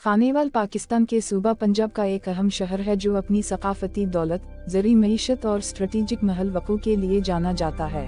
खानेवाल पाकिस्तान के सूबा पंजाब का एक अहम शहर है जो अपनी सकाफती दौलत, ज़री मईशत और स्ट्रेटेजिक महल वक़ू के लिए जाना जाता है।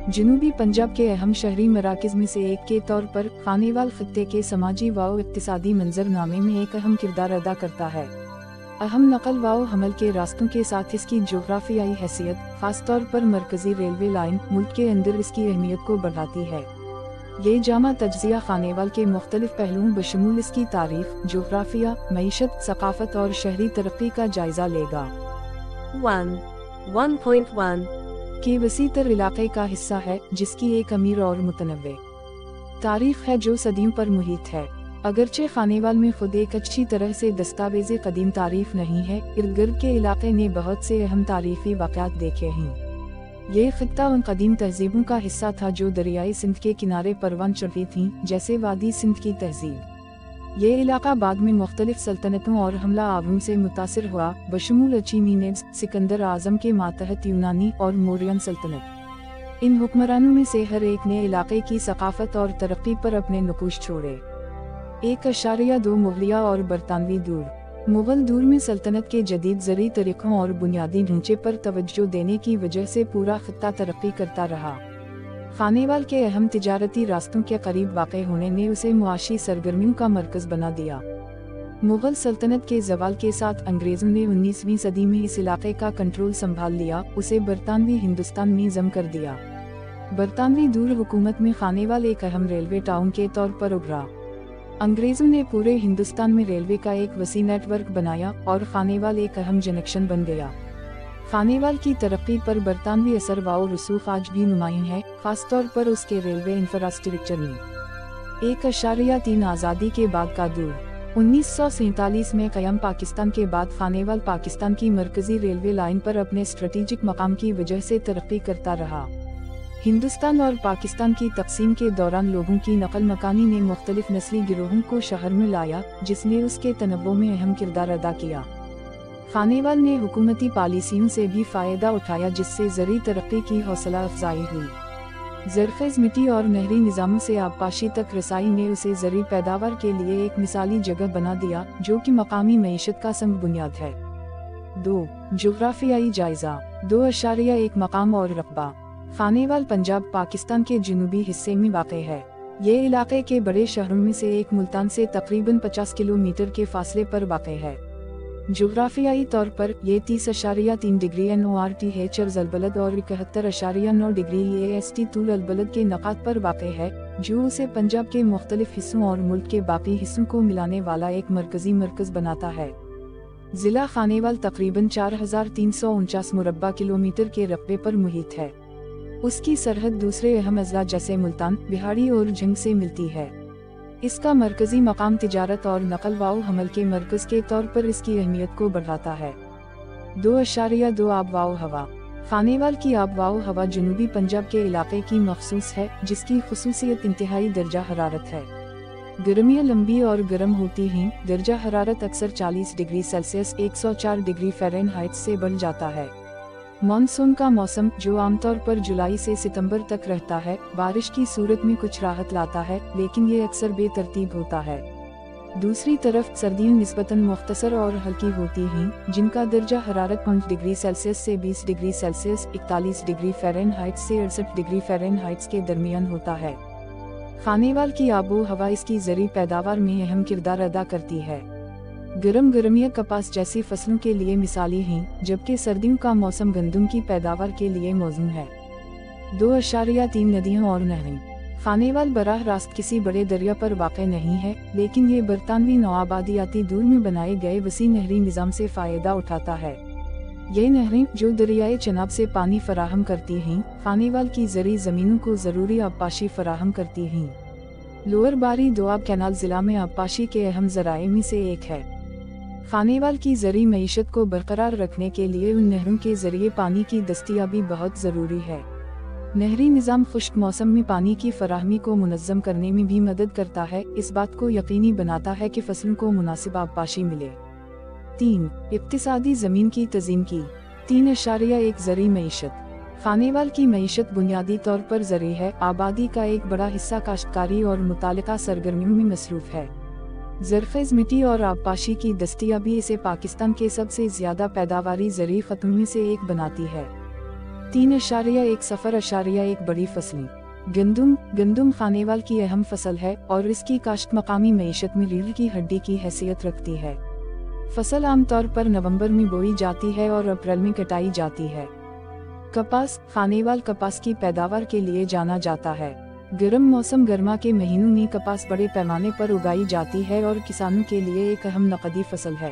जनूबी पंजाब के अहम शहरी मराकज़ में से एक के तौर पर खानेवाल खत्ते के समाजी व इक़्तिसादी मंजरनामे में एक अहम किरदार अदा करता है। अहम नकल व हमल के रास्तों के साथ इसकी जोग्राफियाई हैसियत, ख़ास तौर पर मरकज़ी रेलवे लाइन, मुल्क के अंदर इसकी अहमियत को बढ़ाती है। ये जामा तज्ज़िया खानेवाल के मुख्तलिफ पहलुओं बशमूल इसकी तारीख, जोग्राफिया, मईशत, सकाफत और शहरी तरक्की का जायजा लेगा। 1.1 के वसी तर इलाके का हिस्सा है, जिसकी एक अमीर और मुतनव्वे तारीख है जो सदियों पर मुहित है। अगरचे खानेवाल में खुद एक अच्छी तरह से दस्तावेज़े कदीम तारीख नहीं है, इर्द गिर्द के इलाके ने बहुत से अहम तारीखी वाक़यात देखे हैं। ये खित्ता उन कदीम तहजीबों का हिस्सा था जो दरियाई सिंध के किनारे परवान चढ़ी थीं, जैसे वादी सिंध की तहजीब। ये इलाका बाद में मुख्तलिफ सल्तनतों और हमला आवरों से मुतासिर हुआ, बशमूल अचीमीनेड्स, सिकंदर आज़म के मातहत यूनानी और मौर्यन सल्तनत। इन हुक्मरानों में से हर एक ने इलाके की सकाफत और तरक्की पर अपने नकूश छोड़े। 1.2 मुगलिया और बरतानवी दूर। मुगल दूर में सल्तनत के जदीद ज़री तरीक़ों और बुनियादी ढांचे पर तवज्जो देने की वजह से पूरा खित्ता तरक्की करता रहा। खानेवाल के अहम तिजारती रास्तों के करीब वाक़ होने ने उसे मुआशी सरगर्मियों का मरकज़ बना दिया। मुगल सल्तनत के ज़वाल के साथ अंग्रेज़ों ने 19वीं सदी में इस इलाके का कंट्रोल संभाल लिया, उसे बरतानवी हिंदुस्तान में ज़म कर दिया। बरतानवी दूर हुकूमत में खानेवाल एक अहम रेलवे टाउन के तौर पर उभरा। अंग्रेज़ों ने पूरे हिंदुस्तान में रेलवे का एक वसी नेटवर्क बनाया और खानेवाल एक अहम जंक्शन बन गया। खानेवाल की तरक्की पर बरतानवी असर व रसूख आज भी नुमायां है, खास तौर पर उसके रेलवे इंफ्रास्ट्रक्चर में। 1.3 आज़ादी के बाद का दूर। 1947 में क़याम पाकिस्तान के बाद खानेवाल पाकिस्तान की मरकज़ी रेलवे लाइन पर अपने स्ट्रेटेजिक मकाम की वजह से तरक्की करता रहा। हिंदुस्तान और पाकिस्तान की तकसीम के दौरान लोगों की नकल मकानी ने मुख्तलिफ नस्ली गिरोहों को शहर में लाया, जिसने उसके तनव्वुर में अहम किरदार अदा किया। खानेवाल ने हुकूमती पॉलिसियों से भी फ़ायदा उठाया, जिससे ज़री तरक्की की हौसला अफजाई हुई। ज़रख़ेज़ मिट्टी और नहरी निज़ामों से आबपाशी तक रसाई ने उसे ज़री पैदावार के लिए एक मिसाली जगह बना दिया, जो कि मकामी मईशत का संग बुनियाद है। 2. जोग्राफियाई जायजा। 2.1 मकाम और रकबा। खानेवाल पंजाब पाकिस्तान के जनूबी हिस्से में वाक़ है। ये इलाके के बड़े शहरों में से एक मुल्तान से तकरीबन 50 किलोमीटर के फासले पर वाक़ है। जोग्राफियाई तौर पर ये 30.3 डिग्री NORT है चर्ज़-अल-बलद और 71.9 डिग्री EAST तूल-अल-बलद के नक़ात पर वाक़ है, जो उसे पंजाब के मुख्तलिफ हिस्सों और मुल्क के बाकी हिस्सों को मिलाने वाला एक मरकज़ी मरकज़ बनाता है। ज़िला खानेवाल तकरीबन 4349 मुरब्बा किलोमीटर के रकबे पर मुहित है। उसकी सरहद दूसरे अहम अज़ला जैसे मुल्तान, बिहाड़ी और झंग से मिलती है। इसका मरकज़ी मकाम तिजारत और नकल व हमल के मरकज़ के तौर पर इसकी अहमियत को बढ़ाता है। 2.2 आब व हवा। खानेवाल की आब व हवा जनूबी पंजाब के इलाके की मखसूस है, जिसकी खुसूसियत इंतहाई दर्जा हरारत है। गर्मियाँ लंबी और गर्म होती हैं, दर्जा हरारत अक्सर 40 डिग्री सेल्सियस 104 डिग्री फ़ारेनहाइट से बढ़ जाता है। मानसून का मौसम, जो आमतौर पर जुलाई से सितंबर तक रहता है, बारिश की सूरत में कुछ राहत लाता है, लेकिन ये अक्सर बेतरतीब होता है। दूसरी तरफ सर्दियाँ निस्बतन मुख्तसर और हल्की होती हैं, जिनका दर्जा हरारत 5 डिग्री सेल्सियस से 20 डिग्री सेल्सियस 41 डिग्री फ़ारेनहाइट से 68 डिग्री फ़ारेनहाइट के दरमियान होता है। खानेवाल की आबो हवा इसकी ज़री पैदावार में अहम किरदार अदा करती है। गर्मियाँ कपास जैसी फसलों के लिए मिसाली हैं, जबकि सर्दियों का मौसम गंदम की पैदावार के लिए मौजूद है। 2.3 नदियाँ और नहरें। खानेवाल बराह रास्त किसी बड़े दरिया पर वाक़ नहीं है, लेकिन ये बरतानवी नौआबादियाती दूर में बनाए गए वसी नहरी निज़ाम से फ़ायदा उठाता है। ये नहरें, जो दरियाए चनाब से पानी फराहम करती हैं, खानेवाल की ज़री ज़मीनों को ज़रूरी आबपाशी फराहम करती हैं। लोअर बारी दोआब कैनाल ज़िला में आबपाशी के अहम ज़राए में से एक है। खानेवाल की ज़री मईशत को बरकरार रखने के लिए उन नहरों के ज़रिए पानी की दस्तियाबी बहुत ज़रूरी है। नहरी निज़ाम खुश्क मौसम में पानी की फराहमी को मुनज़्ज़म करने में भी मदद करता है, इस बात को यकीनी बनाता है कि फसलों को मुनासिब आबपाशी मिले। 3. इक़्तिसादी ज़मीन की तज़ीम की। 3.1 ज़री मईशत। खानेवाल की मईशत बुनियादी तौर पर ज़री है, आबादी का एक बड़ा हिस्सा काश्तकारी और मुतालिका सरगर्मियों में मसरूफ़ है। ज़रख़ेज़ मिट्टी और आबपाशी की दस्तयाबी इसे पाकिस्तान के सबसे ज़्यादा पैदावारी ज़रई ख़त्म में से एक बनाती है। 3.1 बड़ी फसलें। गंदम खानेवाल की अहम फसल है और इसकी काश्त मकामी मईशत में रीढ़ की हड्डी की हैसियत रखती है। फसल आमतौर पर नवंबर में बोई जाती है और अप्रैल में कटाई जाती है। कपास। खानेवाल कपास की पैदावार के लिए जाना जाता है। गर्म मौसम गर्मा के महीनों में कपास बड़े पैमाने पर उगाई जाती है और किसानों के लिए एक अहम नकदी फसल है।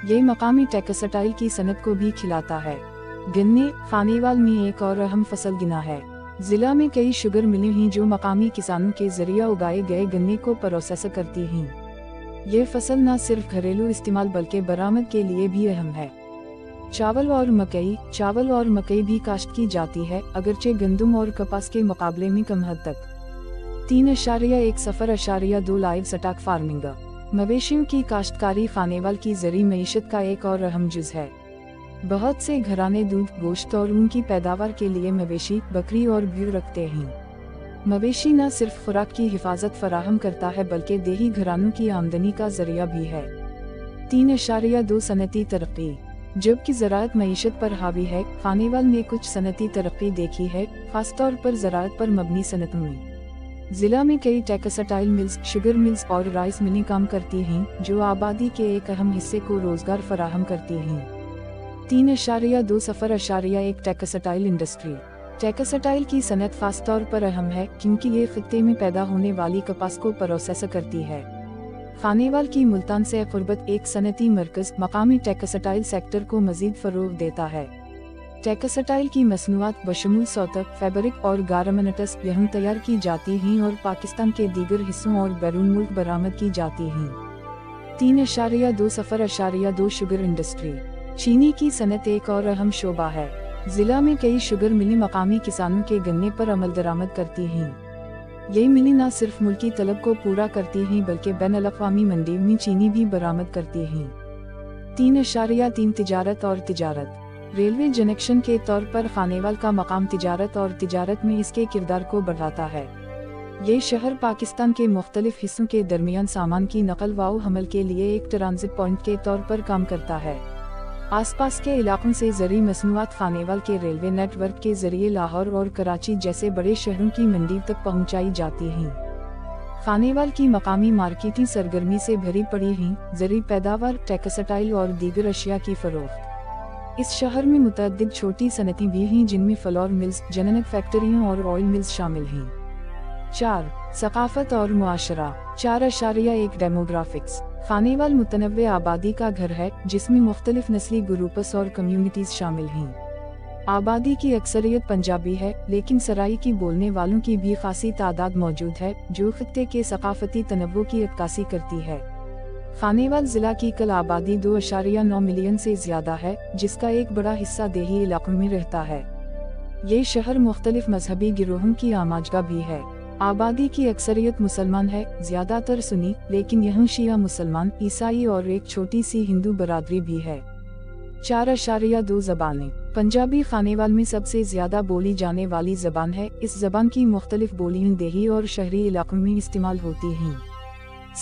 ये मकामी टेक्सटाइल की सनत को भी खिलाता है। गन्ने। खानेवाल में एक और अहम फसल गिना है। जिला में कई शुगर मिलें हैं जो मकामी किसानों के जरिए उगाए गए गन्ने को प्रोसेस करती हैं। ये फसल न सिर्फ घरेलू इस्तेमाल बल्कि बरामद के लिए भी अहम है। चावल और मकई भी काश्त की जाती है, अगरचे गंदम और कपास के मुकाबले में कम हद तक। 3.1 लाइव स्टॉक फार्मिंग। मवेशियों की काश्तकारी खानेवाल की ज़रई मईशत का एक और अहम जुज़ है। बहुत से घराने दूध, गोश्त और ऊन की पैदावार के लिए मवेशी, बकरी और भेड़ रखते हैं। मवेशी न सिर्फ खुराक की हिफाजत फराहम करता है बल्कि देही घरानों की आमदनी का जरिया भी है। 3.2 सनती तरक्की। जबकि ज़राअत मईशत पर हावी है, खानेवाल ने कुछ सनती तरक्की देखी है, खासतौर पर ज़राअत पर मबनी सनतों में। जिला में कई टेक्सटाइल मिल्स, शुगर मिल्स और राइस मिलें काम करती हैं, जो आबादी के एक अहम हिस्से को रोजगार फराहम करती हैं। 3.2 टेक्सटाइल इंडस्ट्री। टेक्सटाइल की सनत खास तौर पर अहम है क्योंकि ये खित्ते में पैदा होने वाली कपास को प्रोसेस करती है। खानेवाल की मुल्तान से क़ुर्बत एक सनती मरकज़ मकामी टेक्सटाइल सेक्टर को मजीद फ़रोग़ देता है। टेक्सटाइल की मसनूआत बशमूल सौतक, फैब्रिक और गारमेंट्स यहाँ तैयार की जाती हैं और पाकिस्तान के दीगर हिस्सों और बैरून मुल्क बरामद की जाती हैं। 3.2 शुगर इंडस्ट्री। चीनी की सनत एक और अहम शोबा है। जिला में कई शुगर मिलें मकामी किसानों के गन्ने पर अमल दरामद करती हैं। ये मिलें न सिर्फ मुल्की तलब को पूरा करती हैं बल्कि बैनुल-अक़वामी मंडी में चीनी भी बरामद करती हैं। 3.3 तिजारत। रेलवे जंक्शन के तौर पर खानेवाल का मकाम तिजारत में इसके किरदार को बढ़ाता है। ये शहर पाकिस्तान के मुख्तलिफ हिस्सों के दरमियान सामान की नकल व हमल के लिए एक ट्रांजिट पॉइंट के तौर पर काम करता है। आसपास के इलाकों से ज़रई मसनूआत खानेवाल के रेलवे नेटवर्क के जरिए लाहौर और कराची जैसे बड़े शहरों की मंडी तक पहुंचाई जाती हैं। खानेवाल की मकामी मार्केटिंग सरगर्मी से भरी पड़ी हैं, ज़रई पैदावार, टेक्सटाइल और दीगर अशिया की फरोख्त। इस शहर में मुतअद्दिद छोटी सनतें भी हैं जिनमें फ्लोर मिल्स, जननक फैक्ट्रियाँ और ऑयल मिल्स शामिल हैं। 4. सकाफत और मुआशरा। 4.1 डेमोग्राफिक्स। खानेवाल मुतनव्वे आबादी का घर है जिसमें मुख्तलिफ नस्ली ग्रुप्स और कम्युनिटीज शामिल हैं। आबादी की अक्सरियत पंजाबी है, लेकिन सराइकी बोलने वालों की भी खासी तादाद मौजूद है जो खित्ते के सकाफती तनव्वु की अक्कासी करती है। खानेवाल जिला की कल आबादी 2.9 मिलियन से ज्यादा है, जिसका एक बड़ा हिस्सा देही इलाकों में रहता है। ये शहर मुख्तलिफ मजहबी गिरोहों की आमाजगा भी है। आबादी की अक्सरियत मुसलमान है, ज्यादातर सुन्नी, लेकिन यहाँ शिया मुसलमान, ईसाई और एक छोटी सी हिंदू बरादरी भी है। 4.2 ज़बानें। पंजाबी खानेवाल में सबसे ज्यादा बोली जाने वाली ज़बान है। इस ज़बान की मुख्तलिफ बोलियां देही और शहरी इलाकों में इस्तेमाल होती हैं।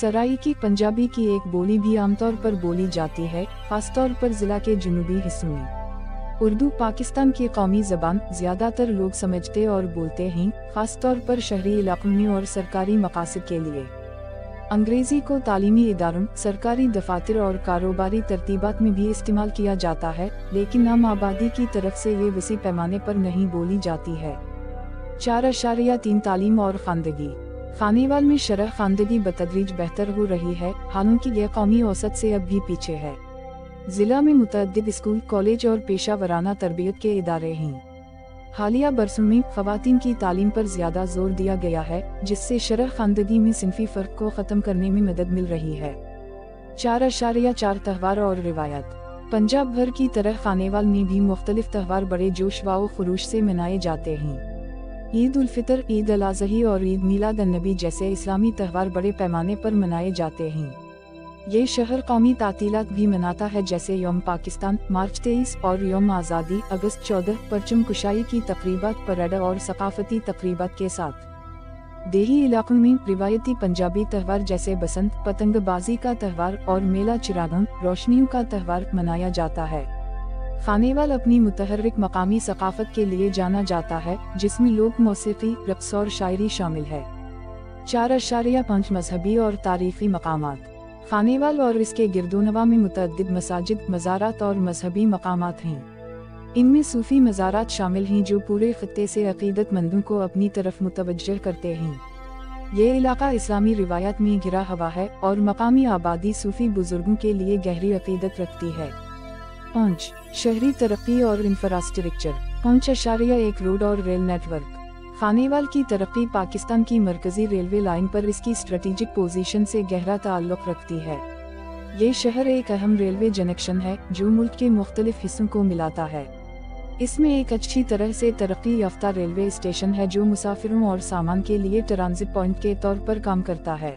सराइकी पंजाबी की एक बोली भी आमतौर पर बोली जाती है, खासतौर पर जिला के जुनूबी हिस्सों में। उर्दू पाकिस्तान की कौमी ज़बान ज्यादातर लोग समझते और बोलते हैं, खासतौर पर शहरी इलाकों में और सरकारी मकासद के लिए। अंग्रेजी को तालीमी इदारों, सरकारी दफातर और कारोबारी तरतीबात में भी इस्तेमाल किया जाता है, लेकिन आम आबादी की तरफ से ये वसी पैमाने पर नहीं बोली जाती है। 4.3 तालीम और खानदगी। खानेवाल में शरह खानदगी बतदरीज बेहतर हो रही है, हालांकि यह कौमी औसत से अब भी पीछे है। जिला में मुतअद्दिद स्कूल, कॉलेज और पेशा वराना तरबियत के इदारे हैं। हालिया बरसों में ख़वातीन की तालीम पर ज्यादा जोर दिया गया है, जिससे शरह खानदगी में सिनफी फ़र्क को ख़त्म करने में मदद मिल रही है। 4.4 त्यौहार और रिवायत। पंजाब भर की तरह खानेवाल में भी मुख्तलिफ त्यौहार बड़े जोश व खुरूश से मनाए जाते हैं। ईद उल फितर, ईद अल अज़ही और ईद मिलाद अन नबी जैसे इस्लामी त्यौहार बड़े पैमाने पर मनाए जाते हैं। ये शहर कौमी तातीलात भी मनाता है, जैसे यौम पाकिस्तान मार्च 23 और यौम आज़ादी अगस्त 14, परचम कुशाई की तकरीबात, परेड और सकाफती तकरीबात के साथ। دیہی علاقوں میں روایتی پنجابی تہوار جیسے بسنت، پتنگ بازی کا تہوار اور میلہ چراغاں روشنیوں کا تہوار منایا جاتا ہے۔ خانیوال اپنی متحرک مقامی ثقافت کے لیے جانا جاتا ہے، جس میں لوک موسیقی، رقص اور شاعری شامل ہے۔ 4.5 مذہبی اور تاریخی مقامات۔ خانیوال اور اس کے گردونواح میں متعدد مساجد، مزارات اور مذہبی مقامات ہیں۔ ان میں صوفی مزارات شامل ہیں جو پورے خطے سے عقیدت مندوں کو اپنی طرف متوجہ کرتے ہیں۔ یہ علاقہ اسلامی روایات میں گھرا ہوا ہے اور مقامی آبادی صوفی بزرگوں کے لیے گہری عقیدت رکھتی ہے۔ 5. شہری ترقی اور انفراسٹرکچر۔ 5.1 روڈ اور ریل نیٹ ورک۔ خانیوال کی ترقی پاکستان کی مرکزی ریلوے لائن پر اس کی اسٹریٹجک پوزیشن سے گہرا تعلق رکھتی ہے۔ یہ شہر ایک اہم ریلوے جنکشن ہے جو ملک کے مختلف حصوں کو ملاتا ہے۔ اس میں ایک اچھی طرح سے ترقی یافتہ ریلوے اسٹیشن ہے جو مسافروں اور سامان کے لیے ٹرانزٹ پوائنٹ کے طور پر کام کرتا ہے۔